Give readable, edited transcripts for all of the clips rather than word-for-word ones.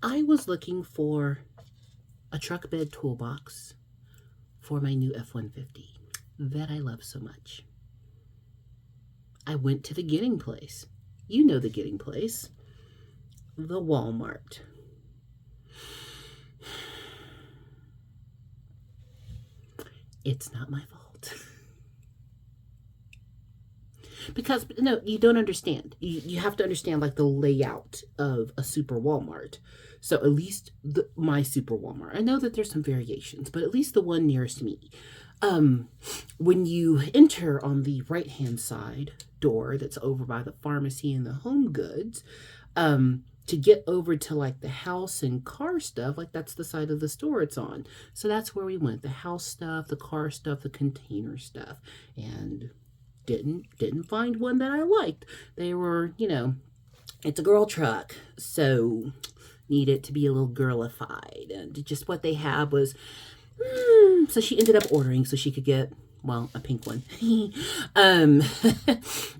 I was looking for a truck bed toolbox for my new F-150 that I love so much. I went to the Getting Place. You know the Getting Place. The Walmart. It's not my fault. Because, no, you don't understand. You have to understand, like, the layout of a super Walmart. So at least my super Walmart. I know that there's some variations, but at least the one nearest me. When you enter on the right-hand side door that's over by the pharmacy and the home goods, to get over to like the house and car stuff, like that's the side of the store it's on. So that's where we went. The house stuff, the car stuff, the container stuff. And didn't find one that I liked. They were, it's a girl truck, so needed to be a little girlified. And just what they had was, so she ended up ordering so she could get, well, a pink one.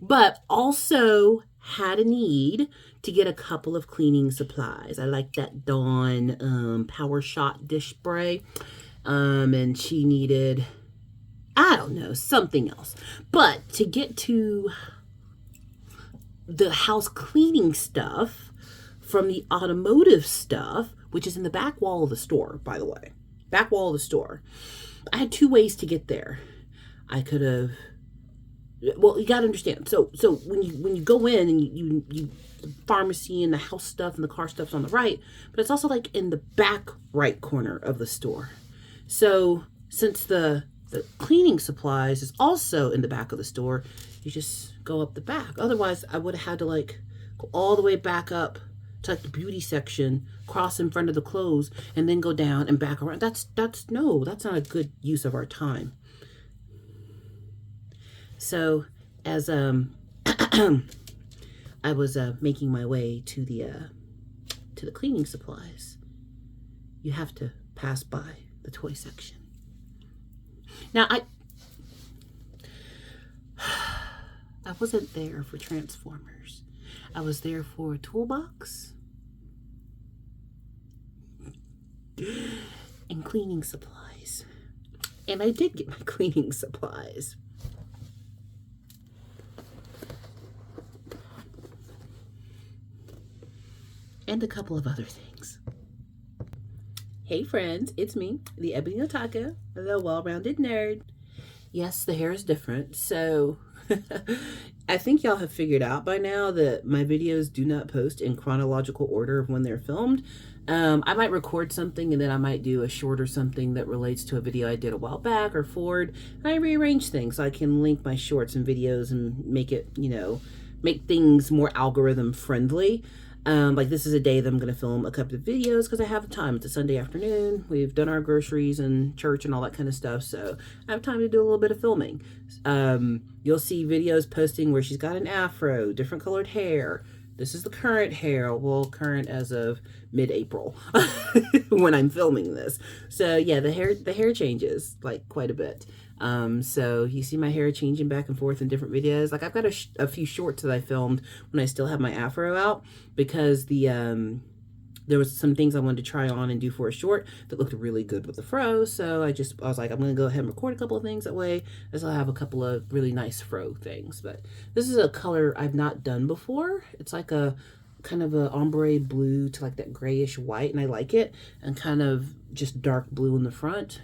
But also had a need to get a couple of cleaning supplies. I like that Dawn Power Shot dish spray. And she needed, I don't know, something else. But to get to the house cleaning stuff from the automotive stuff, which is in the back wall of the store, by the way. Back wall of the store. I had two ways to get there. I could have, well, you got to understand. So when you go in and you pharmacy and the house stuff and the car stuff's on the right, but it's also like in the back right corner of the store. So since the cleaning supplies is also in the back of the store, you just go up the back. Otherwise, I would have had to like go all the way back up to like the beauty section, cross in front of the clothes, and then go down and back around. That's not a good use of our time. So as I was making my way to the cleaning supplies, you have to pass by the toy section. Now I wasn't there for Transformers. I was there for a toolbox and cleaning supplies. And I did get my cleaning supplies. And a couple of other things. Hey friends, it's me, the Ebony Otaka, the well-rounded nerd. Yes, the hair is different, so I think y'all have figured out by now that my videos do not post in chronological order of when they're filmed. I might record something and then I might do a short or something that relates to a video I did a while back or forward. I rearrange things so I can link my shorts and videos and make it, make things more algorithm friendly. Like this is a day that I'm going to film a couple of videos because I have time. It's a Sunday afternoon. We've done our groceries and church and all that kind of stuff. So I have time to do a little bit of filming. You'll see videos posting where she's got an afro, different colored hair. This is the current hair. Well, current as of mid-April when I'm filming this. So yeah, the hair changes like quite a bit. So you see my hair changing back and forth in different videos. Like I've got a few shorts that I filmed when I still have my afro out because there was some things I wanted to try on and do for a short that looked really good with the fro. So I was like, I'm going to go ahead and record a couple of things that way as I'll have a couple of really nice fro things. But this is a color I've not done before. It's like a kind of a ombre blue to like that grayish white, and I like it, and kind of just dark blue in the front.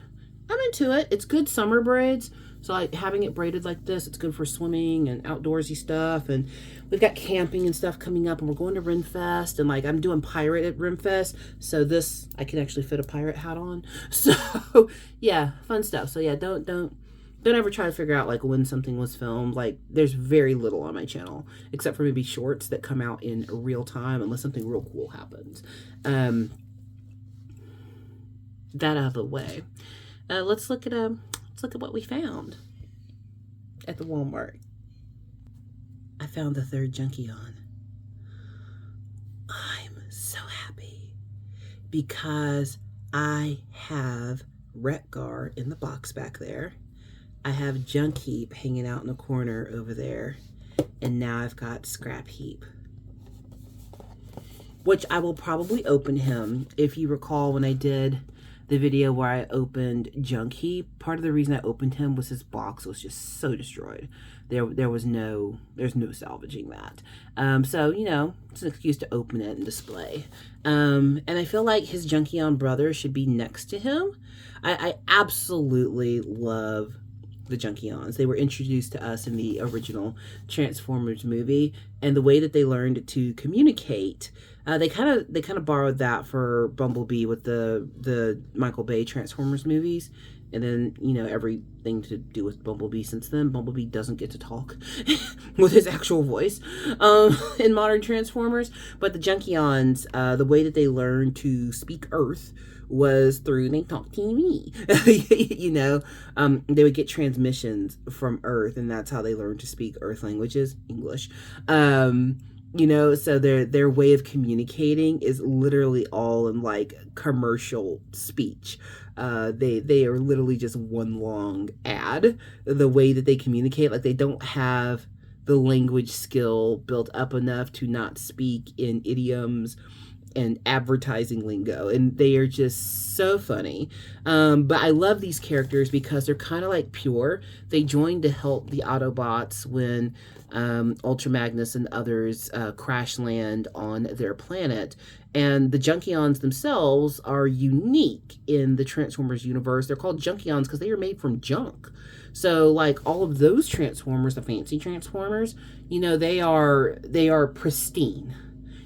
I'm into it. It's good summer braids. So like having it braided like this, it's good for swimming and outdoorsy stuff. And we've got camping and stuff coming up, and we're going to Renfest, and like I'm doing pirate at Renfest. So this, I can actually fit a pirate hat on. So yeah, fun stuff. So yeah, don't ever try to figure out like when something was filmed. Like there's very little on my channel, except for maybe shorts that come out in real time unless something real cool happens. That out of the way. Let's look at what we found at the Walmart. I found the third junkie on. I'm so happy because I have Retgar in the box back there. I have Junkie hanging out in the corner over there, and now I've got Scrapheap. which I will probably open him. If you recall, when I did the video where I opened Junkie, part of the reason I opened him was his box was just so destroyed. There's no salvaging that. So, you know, it's an excuse to open it and display. And I feel like his Junkion brother should be next to him. I absolutely love the Junkions. They were introduced to us in the original Transformers movie, and the way that they learned to communicate, they kind of borrowed that for Bumblebee with the Michael Bay Transformers movies. And then, you know, everything to do with Bumblebee since then. Bumblebee doesn't get to talk with his actual voice in modern Transformers. But the Junkions, the way that they learned to speak Earth was through They Talk TV. You know, they would get transmissions from Earth, and that's how they learned to speak Earth languages, English. You know, so their way of communicating is literally all in like commercial speech. They are literally just one long ad. The way that they communicate, like they don't have the language skill built up enough to not speak in idioms and advertising lingo, and they are just so funny. But I love these characters because they're kind of like pure. They joined to help the Autobots when Ultra Magnus and others crash land on their planet. And the Junkions themselves are unique in the Transformers universe. They're called Junkions because they are made from junk. So like all of those Transformers, the fancy Transformers, you know, they are pristine.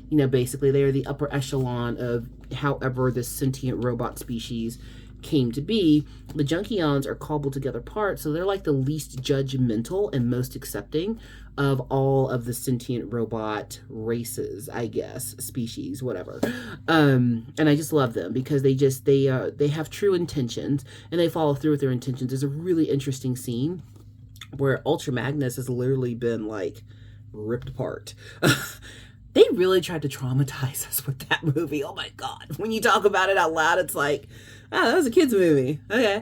You know, basically they are the upper echelon of however this sentient robot species came to be. The Junkions are cobbled together parts, so they're like the least judgmental and most accepting of all of the sentient robot races, I guess, species, whatever. And I just love them because they have true intentions and they follow through with their intentions. There's a really interesting scene where Ultra Magnus has literally been like ripped apart. They really tried to traumatize us with that movie. Oh my God. When you talk about it out loud, it's like, oh, that was a kid's movie. Okay.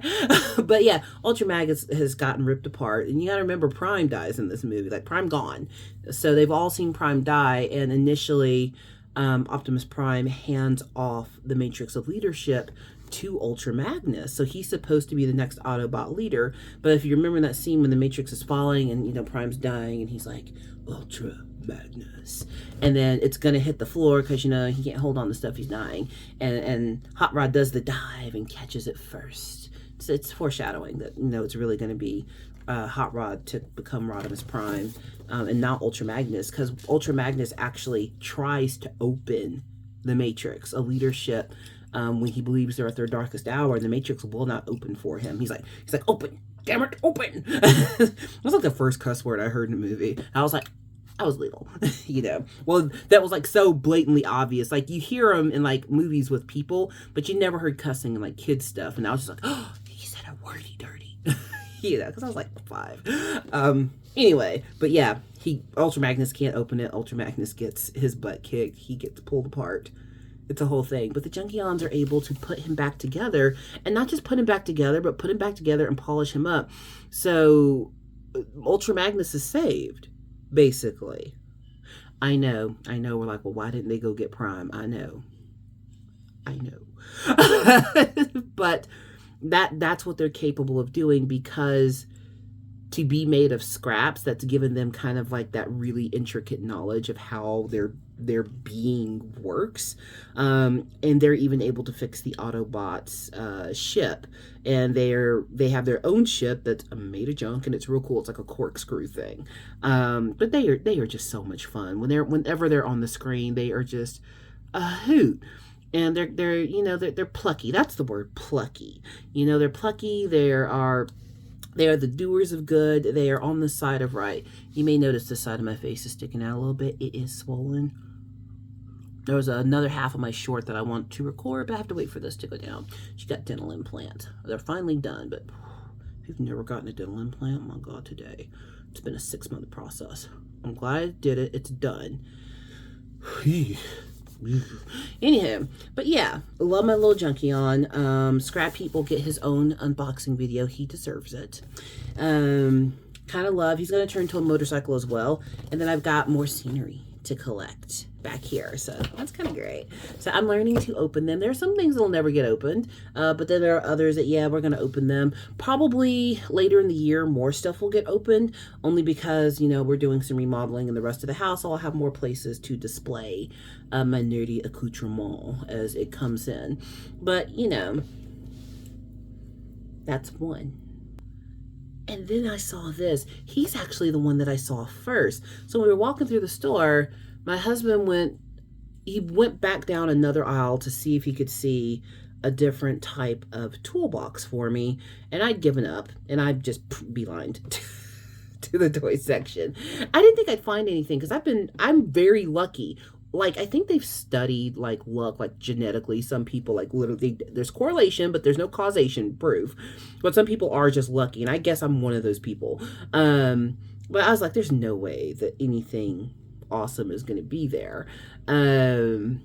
But yeah, Ultra Magnus has gotten ripped apart. And you got to remember, Prime dies in this movie. Like, Prime gone. So they've all seen Prime die. And initially, Optimus Prime hands off the Matrix of Leadership to Ultra Magnus. So he's supposed to be the next Autobot leader. But if you remember that scene when the Matrix is falling and, you know, Prime's dying and he's like, Ultra Magnus, and then it's gonna hit the floor because, you know, he can't hold on to stuff, he's dying, and Hot Rod does the dive and catches it first. So it's foreshadowing that, you know, it's really gonna be Hot Rod to become Rodimus Prime, and not Ultra Magnus, because Ultra Magnus actually tries to open the Matrix, a leadership, when he believes they're at their darkest hour. The Matrix will not open for him. He's like, open, damn it, open. It was like the first cuss word I heard in a movie. I was like, I was little, you know. Well, that was like so blatantly obvious. Like, you hear them in like movies with people, but you never heard cussing in like kids stuff. And I was just like, oh, he said a wordy dirty, you know, because I was like 5. Anyway, but yeah, Ultra Magnus can't open it. Ultra Magnus gets his butt kicked. He gets pulled apart. It's a whole thing. But the Junkions are able to put him back together, and not just put him back together, but put him back together and polish him up. So Ultra Magnus is saved. Basically. I know. We're like, well, why didn't they go get Prime? I know. But that's what they're capable of doing, because to be made of scraps, that's given them kind of like that really intricate knowledge of how their being works. And they're even able to fix the Autobots' ship. And they have their own ship that's made of junk, and it's real cool. It's like a corkscrew thing. But they are just so much fun. Whenever they're on the screen, they are just a hoot. And they're plucky. That's the word, plucky. You know, they're plucky. They are the doers of good. They are on the side of right. You may notice the side of my face is sticking out a little bit. It is swollen. There was another half of my short that I want to record, but I have to wait for this to go down. She got dental implants. They're finally done, but if you've never gotten a dental implant, oh my God, today. It's been a 6-month process. I'm glad I did it. It's done. Anyhow, but yeah, I love my little Junkion. Scrapheap will get his own unboxing video. He deserves it. Kind of love. He's going to turn to a motorcycle as well. And then I've got more scenery to collect back here. So that's kind of great. So I'm learning to open them. There are some things that will never get opened, but then there are others that, yeah, we're going to open them. Probably later in the year, more stuff will get opened, only because, you know, we're doing some remodeling in the rest of the house. So I'll have more places to display my nerdy accoutrement as it comes in. But, you know, that's one. And then I saw this. He's actually the one that I saw first. So when we were walking through the store, my husband went back down another aisle to see if he could see a different type of toolbox for me. And I'd given up, and I just beelined to the toy section. I didn't think I'd find anything because I'm very lucky. Like, I think they've studied like luck, like genetically. Some people, like, literally, there's correlation, but there's no causation proof. But some people are just lucky, and I guess I'm one of those people. But I was like, there's no way that anything awesome is going to be there. You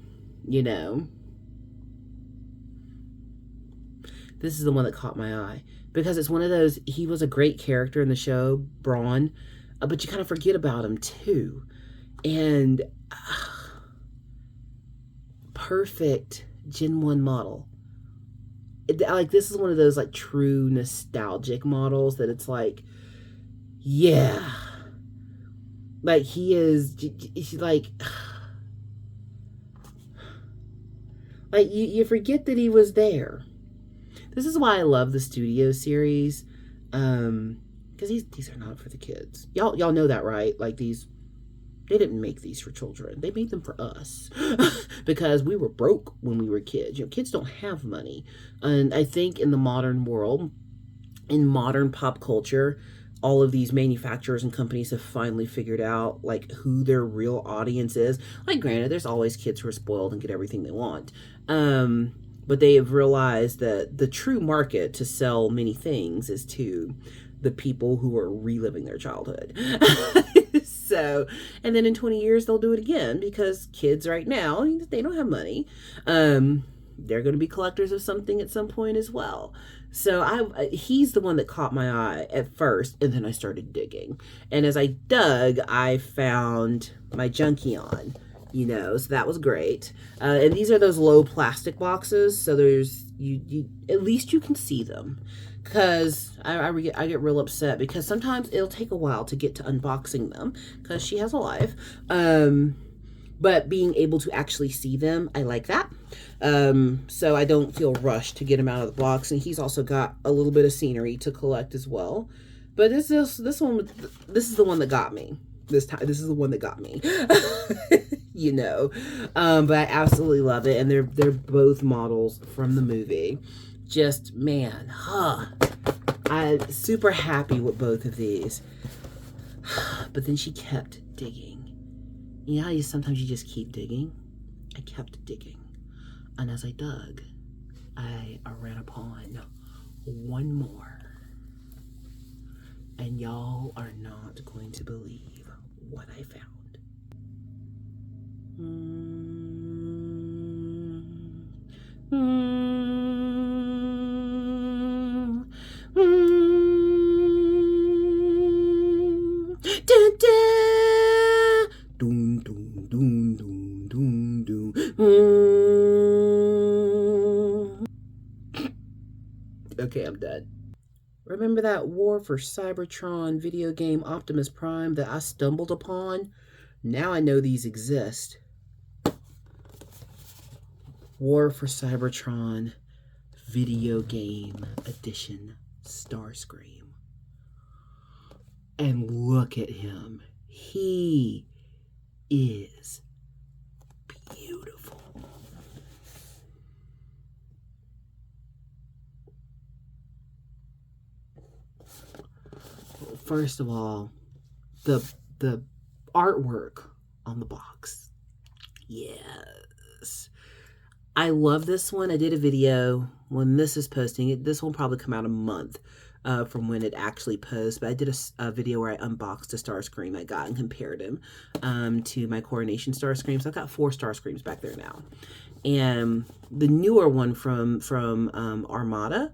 know, this is the one that caught my eye because it's one of those. He was a great character in the show, Brawn, but you kind of forget about him too, and. Perfect Gen 1 model. Like, this is one of those like true nostalgic models that it's like, yeah, like he's like you forget that he was there. This is why I love the studio series, because these are not for the kids. Y'all know that, right? Like, they didn't make these for children. They made them for us because we were broke when we were kids. You know, kids don't have money. And I think in the modern world, in modern pop culture, all of these manufacturers and companies have finally figured out like who their real audience is. Like, granted, there's always kids who are spoiled and get everything they want. But they have realized that the true market to sell many things is to the people who are reliving their childhood. So, and then in 20 years, they'll do it again because kids right now, they don't have money. They're going to be collectors of something at some point as well. So he's the one that caught my eye at first, and then I started digging. And as I dug, I found my Junkion, you know, so that was great. And these are those low plastic boxes, so there's, you at least you can see them. Because I get real upset because sometimes it'll take a while to get to unboxing them because she has a life. But being able to actually see them, I like that. So I don't feel rushed to get him out of the box. And he's also got a little bit of scenery to collect as well. But this is the one that got me. This is the one that got me. You know. But I absolutely love it. And they're both models from the movie. Just, man, I'm super happy with both of these. But then she kept digging. You know how sometimes you just keep digging? I kept digging. And as I dug, I ran upon one more. And y'all are not going to believe what I found. Okay, I'm done. Remember that War for Cybertron video game Optimus Prime that I stumbled upon? Now I know these exist. War for Cybertron video game edition Starscream. And look at him. He is beautiful. First of all, the artwork on the box. Yes. I love this one. I did a video when this is posting. This will probably come out a month from when it actually posts. But I did a video where I unboxed a Starscream I got and compared him to my Coronation Starscream. So I've got 4 Starscreams back there now. And the newer one from Armada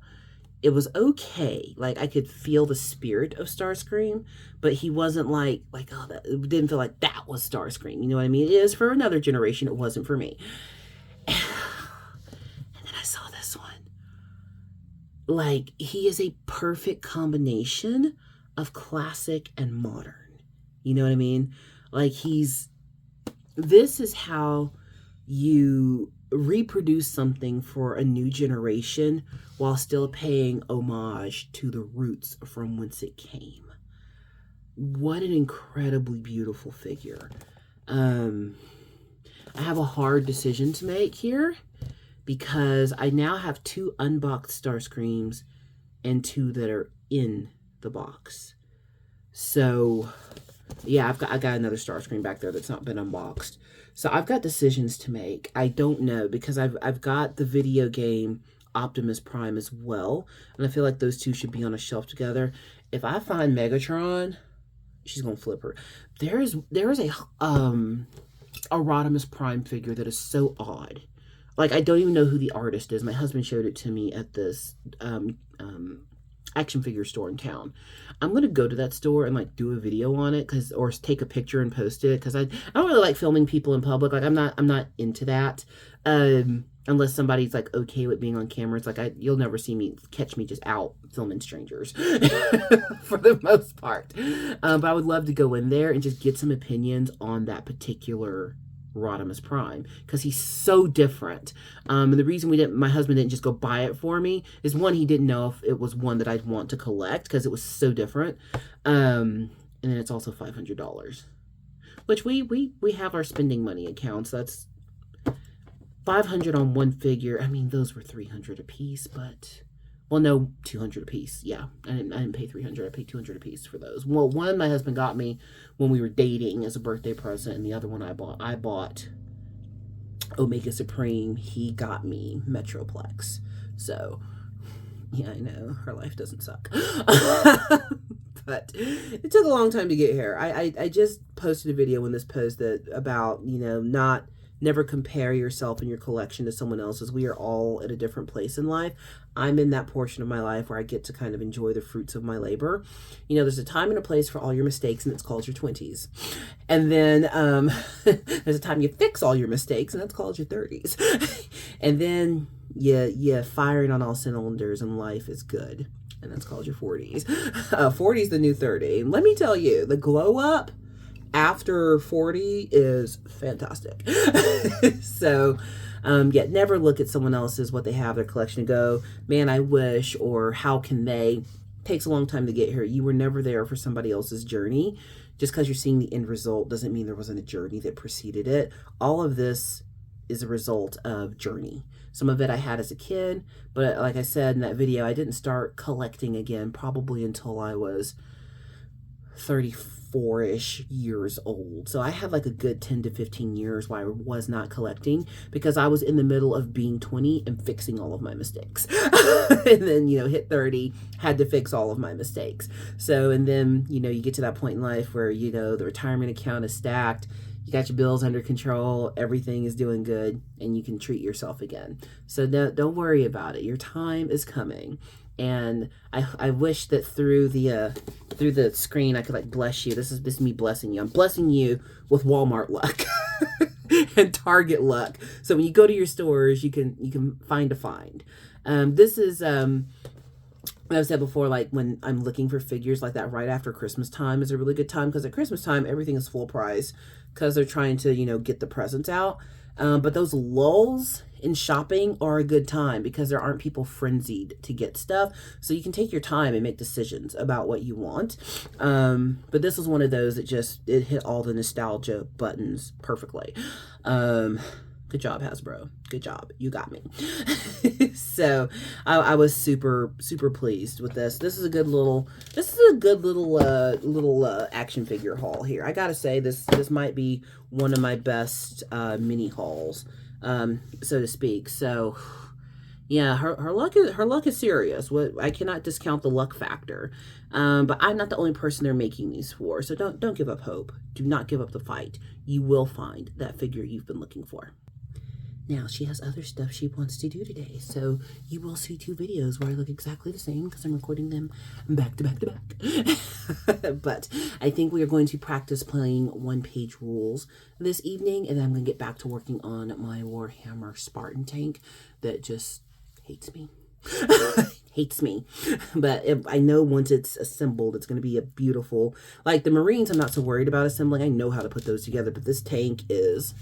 it was okay. Like I could feel the spirit of Starscream, but he wasn't like oh, that it didn't feel like that was Starscream. You know what I mean? It is for another generation. It wasn't for me. And then I saw this one. Like he is a perfect combination of classic and modern. You know what I mean? Like this is how you reproduce something for a new generation while still paying homage to the roots from whence it came. What an incredibly beautiful figure. I have a hard decision to make here because I now have 2 unboxed Starscreams and 2 that are in the box. So yeah, I got another Starscream back there that's not been unboxed. So I've got decisions to make. I don't know because I've got the video game Optimus Prime as well, and I feel like those 2 should be on a shelf together. If I find Megatron, she's gonna flip her. There is a Rodimus Prime figure that is so odd. Like I don't even know who the artist is. My husband showed it to me at this action figure store in town. I'm gonna go to that store and like do a video on it or take a picture and post it because I don't really like filming people in public. Like I'm not into that unless somebody's like okay with being on camera. It's like you'll never catch me just out filming strangers for the most part. But I would love to go in there and just get some opinions on that particular Rodimus Prime because he's so different. And the reason my husband didn't just go buy it for me is one, he didn't know if it was one that I'd want to collect because it was so different. And then it's also $500, which we have our spending money accounts. That's $500 on one figure. I mean, those were $300 a piece, but well, no, $200 a piece. Yeah, I didn't pay $300. I paid $200 a piece for those. Well, one my husband got me when we were dating as a birthday present, and the other one I bought Omega Supreme. He got me Metroplex. So, yeah, I know her life doesn't suck, but it took a long time to get here. I just posted a video when this posted about never compare yourself and your collection to someone else's. We are all at a different place in life. I'm in that portion of my life where I get to kind of enjoy the fruits of my labor. There's a time and a place for all your mistakes, and it's called your 20s. And then there's a time you fix all your mistakes, and that's called your 30s. And then you firing on all cylinders, and life is good, and that's called your 40s. 40 is the new 30. And let me tell you, the glow up after 40 is fantastic. So never look at someone else's, what they have, their collection, and go, man, I wish, or how can they. Takes a long time to get here. You were never there for somebody else's journey. Just because you're seeing the end result doesn't mean there wasn't a journey that preceded it. All of this is a result of journey. Some of it I had as a kid, but like I said in that video, I didn't start collecting again probably until I was 34-ish years old. So I had like a good 10 to 15 years where I was not collecting because I was in the middle of being 20 and fixing all of my mistakes. And then, hit 30, had to fix all of my mistakes. So, and then, you get to that point in life where, the retirement account is stacked, you got your bills under control, everything is doing good, and you can treat yourself again. So don't worry about it. Your time is coming. And I wish that through the screen I could like bless you. This is me blessing you. I'm blessing you with Walmart luck and Target luck. So when you go to your stores, you can find a find. This is I've said before, like when I'm looking for figures like that right after Christmas time is a really good time because at Christmas time everything is full price because they're trying to get the presents out. But those lulls in shopping are a good time because there aren't people frenzied to get stuff. So you can take your time and make decisions about what you want. But this was one of those that it hit all the nostalgia buttons perfectly. Good job, Hasbro. Good job. You got me. So I was super, super pleased with this. This is a good little action figure haul here. I gotta say this might be one of my best mini hauls, so to speak. So yeah, her luck is serious. I cannot discount the luck factor. But I'm not the only person they're making these for. So don't give up hope. Do not give up the fight. You will find that figure you've been looking for. Now, she has other stuff she wants to do today, so you will see 2 videos where I look exactly the same because I'm recording them back to back to back. But I think we are going to practice playing 1-page rules this evening, and then I'm going to get back to working on my Warhammer Spartan tank that just hates me. Hates me. But I know once it's assembled, it's going to be a beautiful, like the Marines I'm not so worried about assembling. I know how to put those together, but this tank is,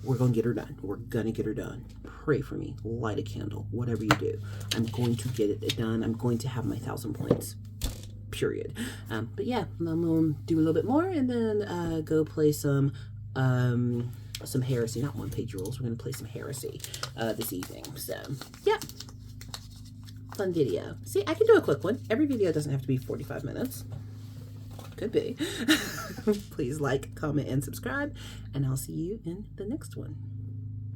we're going to get her done. We're going to get her done. Pray for me. Light a candle. Whatever you do. I'm going to get it done. I'm going to have my 1,000 points. Period. But yeah, I'm going to do a little bit more and then go play some Heresy. Not 1-page rules. We're going to play some Heresy this evening. So, yeah. Fun video. See, I can do a quick one. Every video doesn't have to be 45 minutes. Could be. Please like, comment, and subscribe, and I'll see you in the next one.